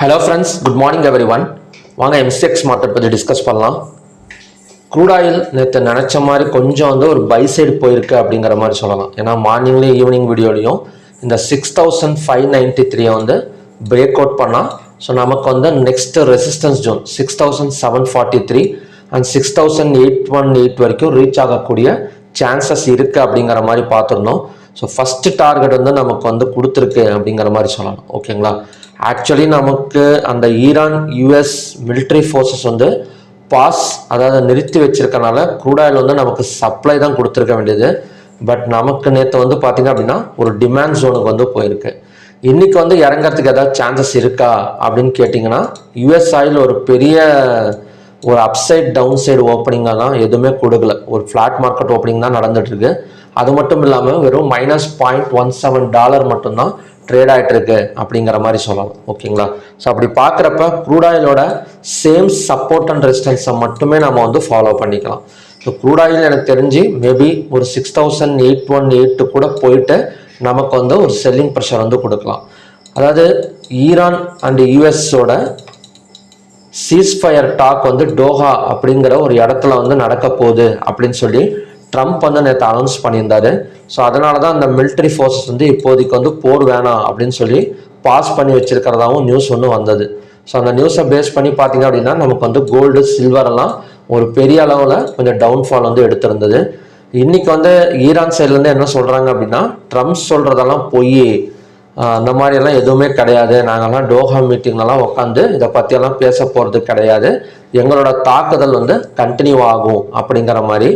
Hello friends, good morning every one. வாங்க MCX market பற்றி discuss பண்ணலாம். க்ரூட் ஆயில் நேற்று நினச்ச மாதிரி கொஞ்சம் ஒரு பை சைடு போயிருக்கு அப்படிங்கிற மாதிரி சொல்லலாம். ஏன்னா மார்னிங்லேயும் ஈவினிங் வீடியோலையும் இந்த 6593 பிரேக் அவுட் பண்ணால் ஸோ நமக்கு நெக்ஸ்ட் ரெசிஸ்டன்ஸ் ஜோன் 6743 அண்ட் 6818 வரைக்கும் ரீச் ஆகக்கூடிய சான்சஸ் இருக்குது அப்படிங்கிற மாதிரி பார்த்துருந்தோம். ஸோ ஃபஸ்ட்டு டார்கெட் நமக்கு கொடுத்துருக்கு அப்படிங்கிற மாதிரி சொல்லலாம். ஓகேங்களா? ஆக்சுவலி நமக்கு அந்த ஈரான் யூஎஸ் மிலிட்ரி ஃபோர்ஸஸ் பாஸ், அதாவது நிறுத்தி வச்சிருக்கனால க்ரூட் ஆயில் நமக்கு சப்ளை தான் கொடுத்துருக்க வேண்டியது. பட் நமக்கு நேற்று பார்த்தீங்க அப்படின்னா ஒரு டிமாண்ட் ஜோனுக்கு போயிருக்கு. இன்னைக்கு இறங்கிறதுக்கு ஏதாவது சான்சஸ் இருக்கா அப்படின்னு கேட்டிங்கன்னா, யூஎஸ் ஆயில் ஒரு பெரிய ஒரு அப்சைட் டவுன் சைடு ஓப்பனிங்கெல்லாம் எதுவுமே கொடுக்கல. ஒரு ஃப்ளாட் மார்க்கெட் ஓப்பனிங் தான் நடந்துட்டுருக்கு. அது மட்டும் இல்லாமல் வெறும் -$0.17 மட்டும்தான் ட்ரேட் ஆகிட்டு இருக்கு அப்படிங்கிற மாதிரி சொல்லலாம். ஓகேங்களா? ஸோ அப்படி பார்க்குறப்ப க்ரூட் ஆயிலோட சேம் சப்போர்ட் அண்ட் ரெசிஸ்டன்ஸை மட்டுமே நம்ம ஃபாலோ பண்ணிக்கலாம். ஸோ க்ரூட் ஆயில் எனக்கு தெரிஞ்சு மேபி ஒரு 6818 கூட போயிட்டு நமக்கு ஒரு செல்லிங் ப்ரெஷர் கொடுக்கலாம். அதாவது ஈரான் அண்ட் யூஎஸோட சீஸ்ஃபயர் டாக் டோஹா அப்படிங்கிற ஒரு இடத்துல நடக்க போகுது அப்படின்னு சொல்லி ட்ரம்ப் நேற்று அனௌன்ஸ் பண்ணியிருந்தாரு. ஸோ அதனால தான் அந்த மிலிட்ரி ஃபோர்ஸஸ் இப்போதைக்கு போர் வேணாம் அப்படின்னு சொல்லி பாஸ் பண்ணி வச்சிருக்கிறதாவும் நியூஸ் வந்தது. ஸோ அந்த நியூஸை பேஸ் பண்ணி பார்த்தீங்க அப்படின்னா நமக்கு கோல்டு சில்வர் எல்லாம் ஒரு பெரிய அளவில் கொஞ்சம் டவுன்ஃபால் எடுத்திருந்தது. இன்னைக்கு ஈரான் சைட்லேருந்து என்ன சொல்கிறாங்க அப்படின்னா, ட்ரம்ப் சொல்கிறதெல்லாம் போய் அந்த மாதிரியெல்லாம் எதுவுமே கிடையாது, நாங்கள்லாம் டோஹா மீட்டிங்லலாம் உட்காந்து இதை பற்றியெல்லாம் பேச போகிறது கிடையாது, எங்களோட தாக்குதல் கண்டினியூ ஆகும் அப்படிங்கிற மாதிரி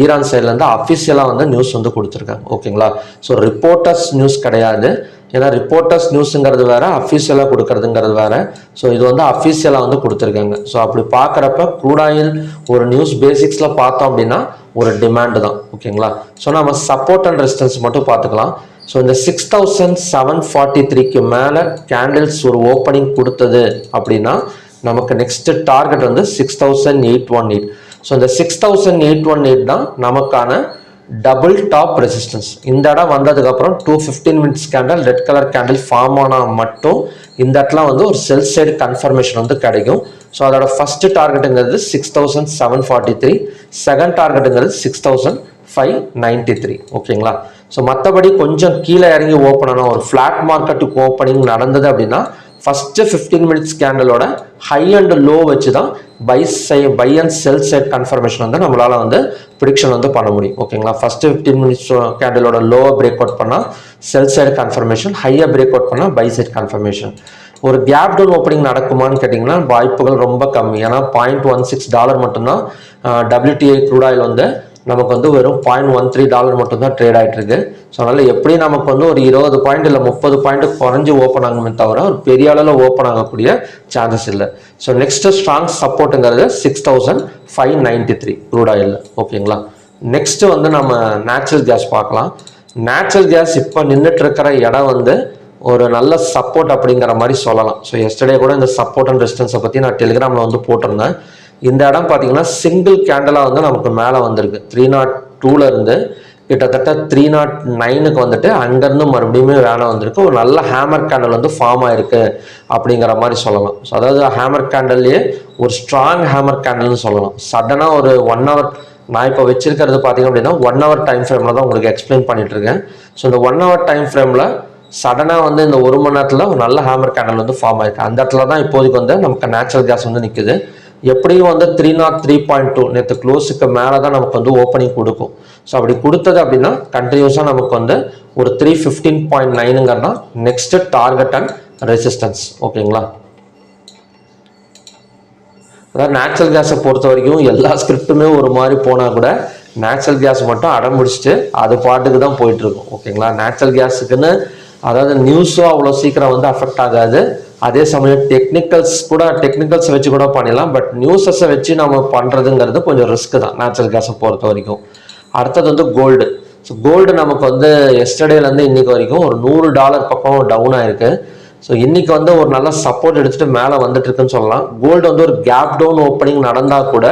ஈரான் சைட்லேருந்து அஃபிஷியலாக நியூஸ் கொடுத்துருக்காங்க. ஓகேங்களா? ஸோ ரிப்போர்ட்டர்ஸ் நியூஸ் கிடையாது. ஏன்னா ரிப்போர்ட்டர்ஸ் நியூஸுங்கிறது வேறு, அஃபிஷியலாக கொடுக்கறதுங்கிறது வேறு. ஸோ இது அஃபிஷியலாக கொடுத்துருக்காங்க. ஸோ அப்படி பார்க்குறப்ப க்ரூட் ஆயில் ஒரு நியூஸ் பேசிக்ஸில் பார்த்தோம் அப்படின்னா ஒரு டிமாண்டு தான். ஓகேங்களா? ஸோ நம்ம சப்போர்ட் அண்ட் ரெசிஸ்டன்ஸ் மட்டும் பார்த்துக்கலாம். ஸோ இந்த 6743க்கு மேலே கேண்டில்ஸ் ஒரு ஓப்பனிங் கொடுத்தது அப்படின்னா நமக்கு நெக்ஸ்ட் டார்கெட் 6818. ஸோ இந்த 6818 தான் நமக்கான டபுள் டாப் ரெசிஸ்டன்ஸ். இந்த இடம் வந்ததுக்கப்புறம் 215 minutes candle red colour candle form ஆனால் மட்டும் இந்த இடத்துல ஒரு செல் சைடு கன்ஃபர்மேஷன் கிடைக்கும். ஸோ அதோட ஃபர்ஸ்ட் டார்கெட்டுங்கிறது 6743, செகண்ட் டார்கெட்டுங்கிறது 6593. ஓகேங்களா? ஸோ மற்றபடி கொஞ்சம் கீழே இறங்கி ஓப்பன் ஆனால் ஒரு ஃப்ளாட் மார்க்கெட்டுக்கு ஓப்பனிங் நடந்தது அப்படின்னா ஃபஸ்ட்டு 15 மினிட்ஸ் கேண்டலோட ஹை அண்ட் லோ வச்சு தான் buy and sell side confirmation நம்மளால் ப்ரிடிக்ஷன் பண்ண முடியும். ஓகேங்களா? ஃபஸ்ட்டு 15 மினிட்ஸ் கேண்டலோட லோவை பிரேக் அவுட் பண்ணால் செல் சைடு கன்ஃபர்மேஷன், ஹையை பிரேக் அவுட் பண்ணால் பை சைட் கன்ஃபர்மேஷன். ஒரு கேப் டவுன் ஓப்பனிங் நடக்குமான்னு கேட்டிங்கன்னா வாய்ப்புகள் ரொம்ப கம்மி. ஏன்னா $0.16 மட்டும்தான் WTI க்ரூட் ஆயில் நமக்கு வெறும் $0.13 மட்டும்தான் ட்ரேட் ஆகிட்டு இருக்கு. ஸோ அதனால் எப்படி நமக்கு ஒரு 20 பாயிண்ட் இல்லை 30 பாயிண்ட் குறைஞ்சி ஓப்பன் ஆகுமே தவிர ஒரு பெரிய அளவில் ஓப்பன் ஆகக்கூடிய சான்சஸ் இல்லை. ஸோ நெக்ஸ்ட் ஸ்ட்ராங் சப்போர்ட்டுங்கிறது 6593 க்ரூட் ஆயில். ஓகேங்களா? நெக்ஸ்ட் நம்ம நேச்சுரல் கேஸ் பார்க்கலாம். நேச்சுரல் கேஸ் இப்போ நின்றுட்டு இருக்கிற இடம் ஒரு நல்ல சப்போர்ட் அப்படிங்கிற மாதிரி சொல்லலாம். ஸோ எஸ்டர்டே கூட இந்த சப்போர்ட் அண்ட் ரெசிஸ்டன்ஸை பற்றி நான் டெலிகிராமில் போட்டிருந்தேன். இந்த இடம் பார்த்தீங்கன்னா சிங்கிள் கேண்டலாக நமக்கு மேலே வந்திருக்கு. 302 இருந்து கிட்டத்தட்ட 309க்கு அங்கேருந்து மறுபடியும் வேலை வந்திருக்கு. ஒரு நல்ல ஹேமர் கேண்டல் ஃபார்ம் ஆயிருக்கு அப்படிங்கிற மாதிரி சொல்லலாம். ஸோ அதாவது ஹேமர் கேண்டல்லையே ஒரு ஸ்ட்ராங் ஹேமர் கேண்டல்னு சொல்லலாம். சடனாக ஒரு 1 hour, நான் இப்போ வச்சிருக்கிறது பார்த்தீங்க அப்படின்னா 1 hour டைம் ஃப்ரேமில் தான் உங்களுக்கு எக்ஸ்பிளைன் பண்ணிட்டு இருக்கேன். ஸோ இந்த 1 hour டைம் ஃப்ரேமில் சடனாக இந்த 1 மணி நேரத்தில் ஒரு நல்ல ஹேமர் கேண்டல் ஃபார்ம் ஆயிருக்கு. அந்த இடத்துல தான் இப்போதைக்கு நமக்கு நேச்சுரல் கேஸ் நிற்குது. எப்படியும் 303.2 நேற்று க்ளோஸுக்கு மேலே தான் நமக்கு ஓப்பனிங் கொடுக்கும். ஸோ அப்படி கொடுத்தது அப்படின்னா கண்டினியூஸாக நமக்கு ஒரு 315.9ங்கிறது தான் நெக்ஸ்ட் டார்கெட் அண்ட் ரெசிஸ்டன்ஸ். ஓகேங்களா? அதாவது நேச்சுரல் கேஸை பொறுத்த வரைக்கும் எல்லா ஸ்கிரிப்டுமே ஒரு மாதிரி போனால் கூட நேச்சுரல் கேஸ் மட்டும் அடம் முடிச்சுட்டு அது பாட்டுக்கு தான் போயிட்டு இருக்கும். ஓகேங்களா? நேச்சுரல் கேஸுக்குன்னு அதாவது நியூஸும் அவ்வளோ சீக்கிரம் அஃபெக்ட் ஆகாது. அதே சமயம் டெக்னிக்கல்ஸ் வச்சு கூட பண்ணிடலாம். பட் நியூஸஸை வச்சு நம்ம பண்ணுறதுங்கிறது கொஞ்சம் ரிஸ்க் தான் நேச்சுரல் கேஸை பொறுத்த வரைக்கும். அடுத்தது கோல்டு. ஸோ கோல்டு நமக்கு எஸ்டர்டேலேருந்து இன்னைக்கு வரைக்கும் ஒரு $100 பக்கம் டவுன் ஆயிருக்கு. ஸோ இன்னைக்கு ஒரு நல்ல சப்போர்ட் எடுத்துட்டு மேலே வந்துட்டு இருக்குன்னு சொல்லலாம். கோல்டு ஒரு கேப் டவுன் ஓப்பனிங் நடந்தால் கூட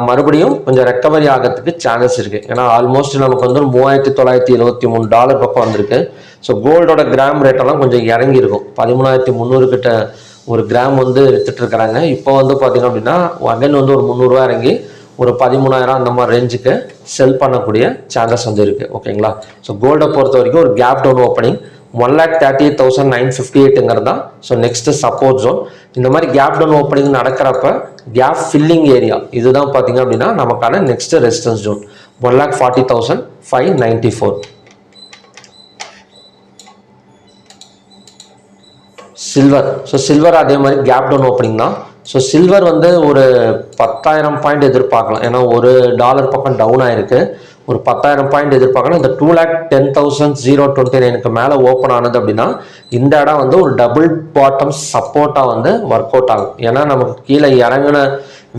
மறுபடியும் கொஞ்சம் ரெக்கவரி ஆகிறதுக்கு சான்சஸ் இருக்குது. ஏன்னா ஆல்மோஸ்ட் நமக்கு $3,923 பக்கம் வந்திருக்கு. ஸோ கோல்டோட கிராம் ரேட்டெல்லாம் கொஞ்சம் இறங்கியிருக்கும். 13,300 கிட்ட ஒரு கிராம் வந்து வித்துட்டு இருக்கிறாங்க. இப்போ வந்து பார்த்தீங்க அப்படின்னா அகைன் வந்து ஒரு 300 ரூபா இறங்கி ஒரு 13,000 அந்த மாதிரி ரேஞ்சுக்கு செல் பண்ணக்கூடிய சான்சஸ் வந்து இருக்குது. ஓகேங்களா. ஸோ கோல்டை பொறுத்த வரைக்கும் ஒரு கேப் டவுன் ஓப்பனிங் 1,38,958 தான் ஸோ நெக்ஸ்ட் சப்போர்ட் ஜோன். இந்த மாதிரி கேப் டவுன் ஓப்பனிங் நடக்கிறப்ப கேப் ஃபில்லிங் ஏரியா இதுதான் பார்த்தீங்க அப்படின்னா நமக்கான next resistance zone 1,40,594. Silver. So silver அதே மாதிரி கேப் டவுன் ஓப்பனிங் தான். ஸோ சில்வர் வந்து ஒரு 10,000 பாயிண்ட் எதிர்பார்க்கலாம். ஏன்னா ஒரு டாலர் பக்கம் டவுன் ஆயிருக்கு. ஒரு 10,000 பாயிண்ட் எதிர்பார்க்கலாம். இந்த 2,10,029க்கு மேலே ஓப்பன் ஆனது அப்படின்னா இந்த இடம் வந்து ஒரு டபுள் பாட்டம் சப்போர்ட்டாக வந்து ஒர்க் அவுட் ஆகும். ஏன்னா நமக்கு கீழே இறங்கின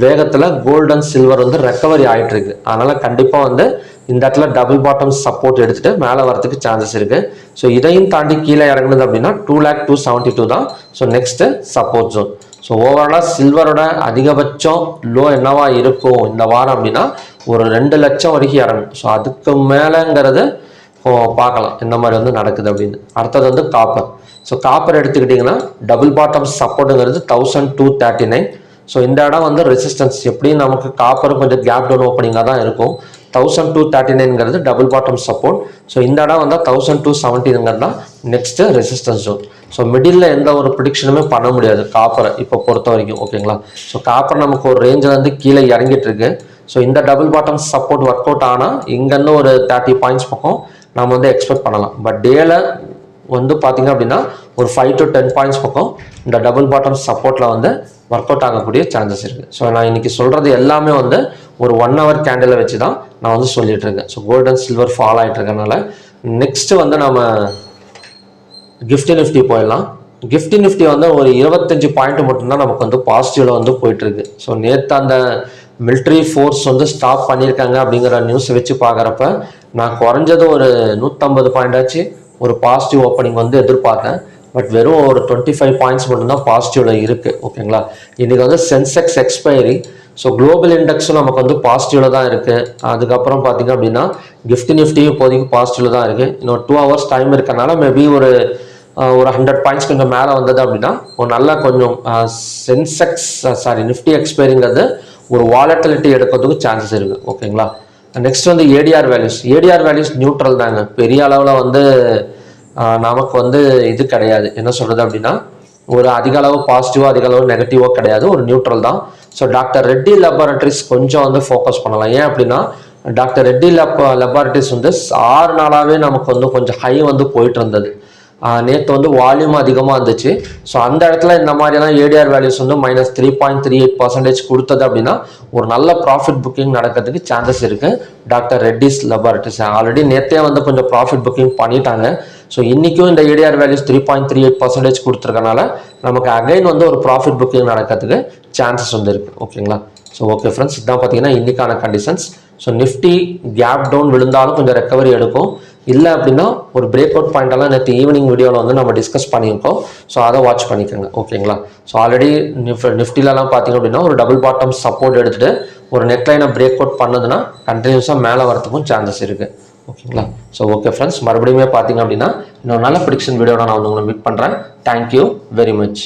வேகத்தில் கோல்டு அண்ட் சில்வர் வந்து ரெக்கவரி ஆகிட்டு இருக்கு. அதனால கண்டிப்பாக வந்து இந்த இடத்துல டபுள் பாட்டம் சப்போர்ட் எடுத்துட்டு மேலே வரதுக்கு சான்சஸ் இருக்கு. ஸோ இதையும் தாண்டி கீழே இறங்குனது அப்படின்னா 2,02,72 தான் so next support zone. So ஓவராலாக சில்வரோட அதிகபட்சம் லோ என்னவா இருக்கும் இந்த வாரம் அப்படின்னா ஒரு 2 லட்சம் வரைக்கும் இறங்கும். ஸோ அதுக்கு மேலேங்கிறது பார்க்கலாம் இந்த மாதிரி வந்து நடக்குது அப்படின்னு. அடுத்தது வந்து காப்பர். ஸோ காப்பர் எடுத்துக்கிட்டிங்கன்னா டபுள் பாட்டம் சப்போர்ட்டுங்கிறது 1,239. ஸோ இந்த இடம் வந்து ரெசிஸ்டன்ஸ் எப்படியும் நமக்கு காப்பர் கொஞ்சம் கேப் டவுன் ஓப்பனிங்காக தான் இருக்கும். 1,239ங்கிறது டபுள் பாட்டம் சப்போர்ட். ஸோ இந்த இடம் வந்து 1,217ங்கிறது தான் next resistance zone. So middle எந்த ஒரு ப்ரிடிக்ஷனுமே பண்ண முடியாது காப்பரை இப்போ பொறுத்த வரைக்கும். ஓகேங்களா. ஸோ காப்பர் நமக்கு ஒரு ரேஞ்சில் வந்து கீழே இறங்கிட்டு இருக்கு. ஸோ இந்த double bottom support work out ஆனால் இங்கேருந்து ஒரு 30 பாயிண்ட்ஸ் பக்கம் நம்ம வந்து எக்ஸ்பெக்ட் பண்ணலாம். பட் டேல வந்து பார்த்தீங்க அப்படின்னா ஒரு 5 to 10 பாயிண்ட்ஸ் பக்கம் இந்த டபுள் பாட்டம் சப்போர்ட்டில் வந்து ஒர்க் அவுட் ஆகக்கூடிய சான்சஸ் இருக்குது. ஸோ நான் இன்னைக்கு சொல்கிறது எல்லாமே வந்து ஒரு 1 hour கேண்டிலை வச்சு தான் நான் வந்து சொல்லிட்டு இருக்கேன். So gold and silver fall ஆகிட்டு இருக்கனால நெக்ஸ்ட் வந்து நம்ம கிஃப்டி நிஃப்டி போயிடலாம். கிஃப்டி நிஃப்டி வந்து ஒரு 25 பாயிண்ட் மட்டும்தான் நமக்கு வந்து பாசிட்டிவ்ல வந்து போயிட்டு இருக்கு. ஸோ நேற்று அந்த மிலிட்ரி ஃபோர்ஸ் வந்து ஸ்டாப் பண்ணியிருக்காங்க அப்படிங்கிற நியூஸ் வச்சு பார்க்குறப்ப நான் குறைஞ்சது ஒரு 150 பாயிண்ட் ஆச்சு ஒரு பாசிட்டிவ் ஓப்பனிங் வந்து எதிர்பார்த்தேன். பட் வெறும் ஒரு 25 பாயிண்ட்ஸ் மட்டும்தான் பாசிட்டிவ்ல இருக்கு. ஓகேங்களா. இன்னைக்கு வந்து சென்செக்ஸ் எக்ஸ்பைரி. ஸோ குளோபல் இண்டெக்ஸும் நமக்கு வந்து பாசிட்டிவ்ல தான் இருக்கு. அதுக்கப்புறம் பார்த்தீங்க அப்படின்னா கிஃப்டி நிஃப்டியும் இப்போதைக்கு பாசிட்டிவ்ல தான் இருக்கு. இன்னும் 2 hours டைம் இருக்கனால மேபி ஒரு 100 பாயிண்ட்ஸ் கொஞ்சம் மேலே வந்தது அப்படின்னா ஒரு நல்லா கொஞ்சம் நிஃப்டி எக்ஸ்பைரிங்கிறது ஒரு வாலட்டிலிட்டி எடுக்கிறதுக்கு சான்சஸ் இருக்கு. ஓகேங்களா. நெக்ஸ்ட் வந்து ஏடிஆர் வேல்யூஸ் நியூட்ரல் தாங்க. பெரிய அளவில் வந்து நமக்கு வந்து இது கிடையாது. என்ன சொல்றது அப்படின்னா ஒரு அதிக அளவு பாசிட்டிவோ அதிக அளவு நெகட்டிவோ கிடையாது. ஒரு நியூட்ரல் தான். ஸோ டாக்டர் ரெட்டி லெபார்டரிஸ் கொஞ்சம் வந்து ஃபோக்கஸ் பண்ணலாம். ஏன் அப்படின்னா டாக்டர் ரெட்டி லெபார்டரிஸ் வந்து 6 நாளாகவே நமக்கு வந்து கொஞ்சம் ஹை வந்து போயிட்டு இருந்தது. நேற்று வந்து வால்யூம் அதிகமாக இருந்துச்சு. ஸோ அந்த இடத்துல இந்த மாதிரிலாம் ஏடிஆர் வேல்யூஸ் வந்து -3.38% கொடுத்தது அப்படின்னா ஒரு நல்ல ப்ராஃபிட் புக்கிங் நடக்கிறதுக்கு சான்சஸ் இருக்கு. டாக்டர் ரெட்டிஸ் லெபார்டரிஸ் ஆல்ரெடி நேற்றே வந்து கொஞ்சம் ப்ராஃபிட் புக்கிங் பண்ணிட்டாங்க. ஸோ இன்றைக்கும் இந்த ஏடிஆர் வேல்யூஸ் 3.38% கொடுத்துருக்கனால நமக்கு அகைன் வந்து ஒரு ப்ராஃபிட் புக்கிங் நடக்கிறதுக்கு சான்சஸ் வந்து இருக்குது. ஓகேங்களா. ஸோ ஓகே ஃப்ரெண்ட்ஸ், இதான் பார்த்தீங்கன்னா இன்றைக்கான conditions. So Nifty gap down விழுந்தாலும் கொஞ்சம் ரெக்கவரி எடுக்கும். இல்லை அப்படின்னா ஒரு பிரேக் அவுட் பாயிண்டெல்லாம் நேற்று ஈவினிங் வீடியோவில் வந்து நம்ம டிஸ்கஸ் பண்ணியிருக்கோம். ஸோ அதை வாட்ச் பண்ணிக்கோங்க. ஓகேங்களா. ஸோ ஆல்ரெடி நிஃப்டிலலாம் பார்த்தீங்க அப்படின்னா ஒரு டபுள் பாட்டம் சப்போர்ட் எடுத்துகிட்டு ஒரு நெக்லைனை பிரேக் அவுட் பண்ணதுன்னா கண்டினியூஸாக மேலே வரத்துக்கும் சான்சஸ் இருக்குது. ஓகேங்களா. ஸோ ஓகே ஃப்ரெண்ட்ஸ், மறுபடியுமே பார்த்தீங்க அப்படின்னா இன்னொரு நல்ல ப்ரிடிக்ஷன் வீடியோட நான் வந்து உங்களை மீட் பண்ணுறேன். Thank you very much.